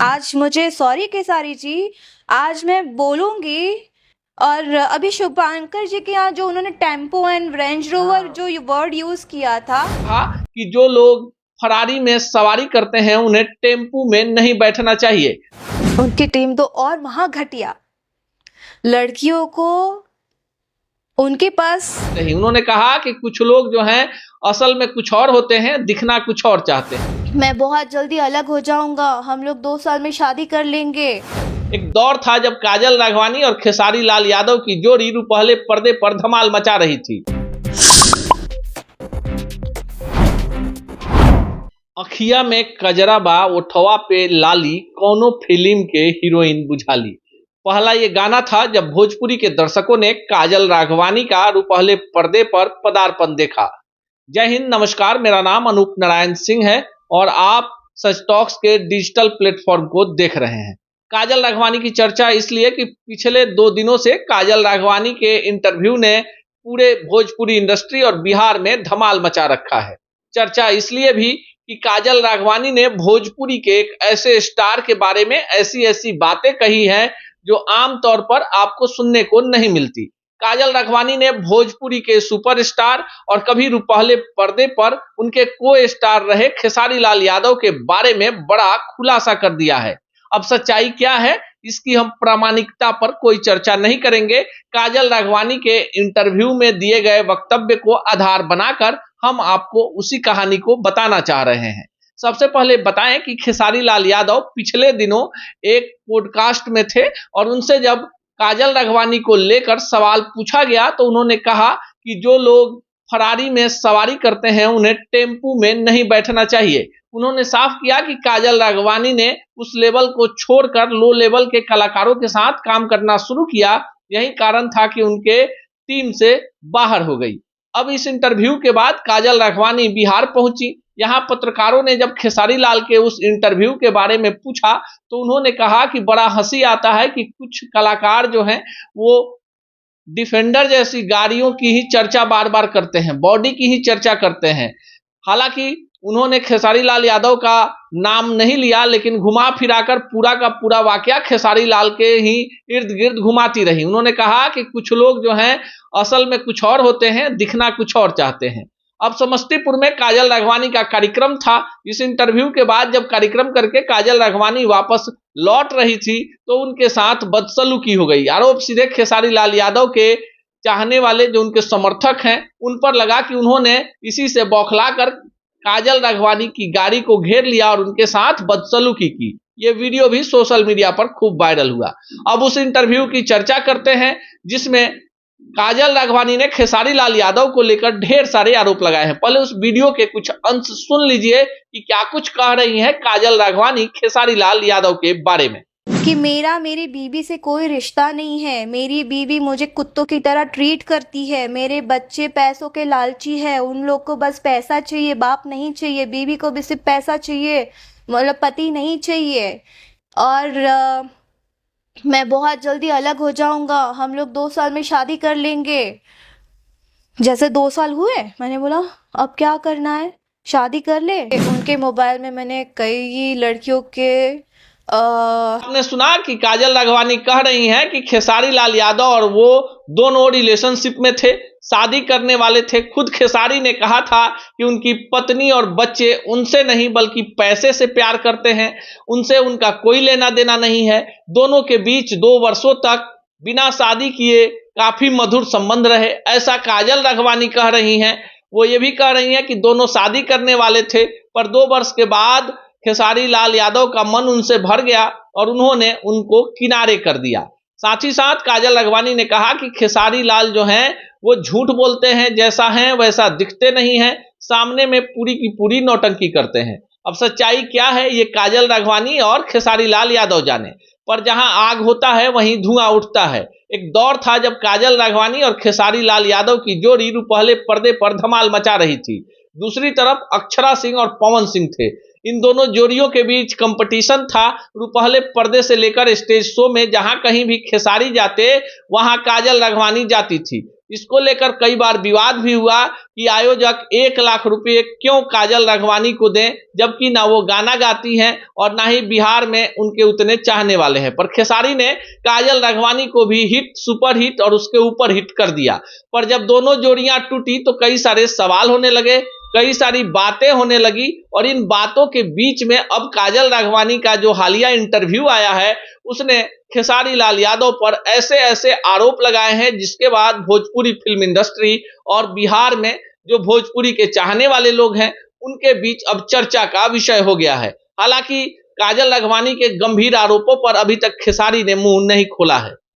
आज मुझे सॉरी केसारी जी, आज मैं बोलूंगी। और अभी शुभांकर जी के यहाँ जो उन्होंने टेम्पो एंड रेंज रोवर जो वर्ड यूज किया था, कहा कि जो लोग फरारी में सवारी करते हैं उन्हें टेम्पू में नहीं बैठना चाहिए। उनकी टीम तो और महाघटिया लड़कियों को उनके पास नहीं, उन्होंने कहा कि कुछ लोग जो हैं असल में कुछ और होते हैं, दिखना कुछ और चाहते हैं। मैं बहुत जल्दी अलग हो जाऊंगा, हम लोग 2 साल में शादी कर लेंगे। एक दौर था जब काजल राघवानी और खेसारी लाल यादव की जोड़ी पहले पर्दे पर धमाल मचा रही थी। अखिया में कजरा बा ओठवा पे लाली, कौनो फिल्म के हीरोइन बुझाली। पहला ये गाना था जब भोजपुरी के दर्शकों ने काजल राघवानी का पहले पर्दे पर पदार्पण देखा। जय हिंद, नमस्कार, मेरा नाम अनूप नारायण सिंह है और आप सच टॉक्स के डिजिटल प्लेटफॉर्म को देख रहे हैं। काजल राघवानी की चर्चा इसलिए कि पिछले 2 दिनों से काजल राघवानी के इंटरव्यू ने पूरे भोजपुरी इंडस्ट्री और बिहार में धमाल मचा रखा है। चर्चा इसलिए भी कि काजल राघवानी ने भोजपुरी के एक ऐसे स्टार के बारे में ऐसी ऐसी बातें कही हैं जो आमतौर पर आपको सुनने को नहीं मिलती। काजल राघवानी ने भोजपुरी के सुपरस्टार और कभी पहले पर्दे पर उनके को स्टार रहे खेसारी लाल यादव के बारे में बड़ा खुलासा कर दिया है। अब सच्चाई क्या है इसकी हम प्रामाणिकता पर कोई चर्चा नहीं करेंगे। काजल राघवानी के इंटरव्यू में दिए गए वक्तव्य को आधार बनाकर हम आपको उसी कहानी को बताना चाह रहे हैं। सबसे पहले बताएं कि खेसारी लाल यादव पिछले दिनों एक पॉडकास्ट में थे और उनसे जब काजल राघवानी को लेकर सवाल पूछा गया तो उन्होंने कहा कि जो लोग फरारी में सवारी करते हैं उन्हें टेम्पू में नहीं बैठना चाहिए। उन्होंने साफ किया कि काजल राघवानी ने उस लेवल को छोड़कर लो लेवल के कलाकारों के साथ काम करना शुरू किया, यही कारण था कि उनके टीम से बाहर हो गई। अब इस इंटरव्यू के बाद काजल राघवानी बिहार पहुंची। यहाँ पत्रकारों ने जब खेसारी लाल के उस इंटरव्यू के बारे में पूछा तो उन्होंने कहा कि बड़ा हंसी आता है कि कुछ कलाकार जो हैं वो डिफेंडर जैसी गाड़ियों की ही चर्चा बार बार करते हैं, बॉडी की ही चर्चा करते हैं। हालांकि उन्होंने खेसारी लाल यादव का नाम नहीं लिया, लेकिन घुमा फिराकर पूरा का पूरा वाकया खेसारी लाल के ही इर्द गिर्द घुमाती रही। उन्होंने कहा कि कुछ लोग जो हैं असल में कुछ और होते हैं, दिखना कुछ और चाहते हैं। अब समस्तीपुर में काजल राघवानी का कार्यक्रम था। इस इंटरव्यू के बाद जब कार्यक्रम करके काजल राघवानी वापस लौट रही थी तो उनके साथ बदसलूकी हो गई। आरोप सीधे खेसारी लाल यादव के चाहने वाले जो उनके समर्थक हैं उन पर लगा कि उन्होंने इसी से बौखलाकर काजल राघवानी की गाड़ी को घेर लिया और उनके साथ बदसलूकी की। ये वीडियो भी सोशल मीडिया पर खूब वायरल हुआ। अब उस इंटरव्यू की चर्चा करते हैं जिसमें काजल राघवानी ने खेसारी लाल यादव को लेकर ढेर सारे आरोप लगाए हैं। पहले उस वीडियो के कुछ अंश सुन लीजिए कि क्या कुछ कह रही हैं काजल राघवानी खेसारी लाल यादव के बारे में। कि मेरी बीवी से कोई रिश्ता नहीं है, मेरी बीवी मुझे कुत्तों की तरह ट्रीट करती है, मेरे बच्चे पैसों के लालची है, उन लोग को बस पैसा चाहिए, बाप नहीं चाहिए, बीवी को भी सिर्फ पैसा चाहिए, मतलब पति नहीं चाहिए। और मैं बहुत जल्दी अलग हो जाऊंगा, हम लोग 2 साल में शादी कर लेंगे। जैसे 2 साल हुए मैंने बोला अब क्या करना है, शादी कर ले। उनके मोबाइल में मैंने कई लड़कियों के आपने सुना कि काजल राघवानी कह रही हैं कि खेसारी लाल यादव और वो दोनों रिलेशनशिप में थे, शादी करने वाले थे। खुद खेसारी ने कहा था कि उनकी पत्नी और बच्चे उनसे नहीं बल्कि पैसे से प्यार करते हैं, उनसे उनका कोई लेना देना नहीं है। दोनों के बीच 2 वर्षों तक बिना शादी किए काफी मधुर संबंध रहे, ऐसा काजल राघवानी कह रही हैं। वो ये भी कह रही हैं कि दोनों शादी करने वाले थे पर 2 वर्ष के बाद खेसारी लाल यादव का मन उनसे भर गया और उन्होंने उनको किनारे कर दिया। साथ ही साथ काजल राघवानी ने कहा कि खेसारी लाल जो हैं वो झूठ बोलते हैं, जैसा हैं वैसा दिखते नहीं हैं, सामने में पूरी की पूरी नौटंकी करते हैं। अब सच्चाई क्या है ये काजल राघवानी और खेसारी लाल यादव जाने, पर जहां आग होता है वहीं धुआं उठता है। एक दौर था जब काजल राघवानी और खेसारी लाल यादव की जोड़ी पहले पर्दे पर धमाल मचा रही थी। दूसरी तरफ अक्षरा सिंह और पवन सिंह थे। इन दोनों जोड़ियों के बीच कंपटीशन था पहले पर्दे से लेकर स्टेज शो में। जहां कहीं भी खेसारी जाते वहां काजल राघवानी जाती थी। इसको लेकर कई बार विवाद भी हुआ कि आयोजक 1 लाख रुपए क्यों काजल राघवानी को दें, जबकि ना वो गाना गाती हैं और ना ही बिहार में उनके उतने चाहने वाले हैं। पर खेसारी ने काजल राघवानी को भी हिट, सुपर हिट और उसके ऊपर हिट कर दिया। पर जब दोनों जोड़ियां टूटी तो कई सारे सवाल होने लगे, कई सारी बातें होने लगी और इन बातों के बीच में अब काजल राघवानी का जो हालिया इंटरव्यू आया है, उसने खेसारी लाल यादव पर ऐसे ऐसे आरोप लगाए हैं जिसके बाद भोजपुरी फिल्म इंडस्ट्री और बिहार में जो भोजपुरी के चाहने वाले लोग हैं उनके बीच अब चर्चा का विषय हो गया है। हालांकि काजल राघवानी के गंभीर आरोपों पर अभी तक खेसारी ने मुंह नहीं खोला है।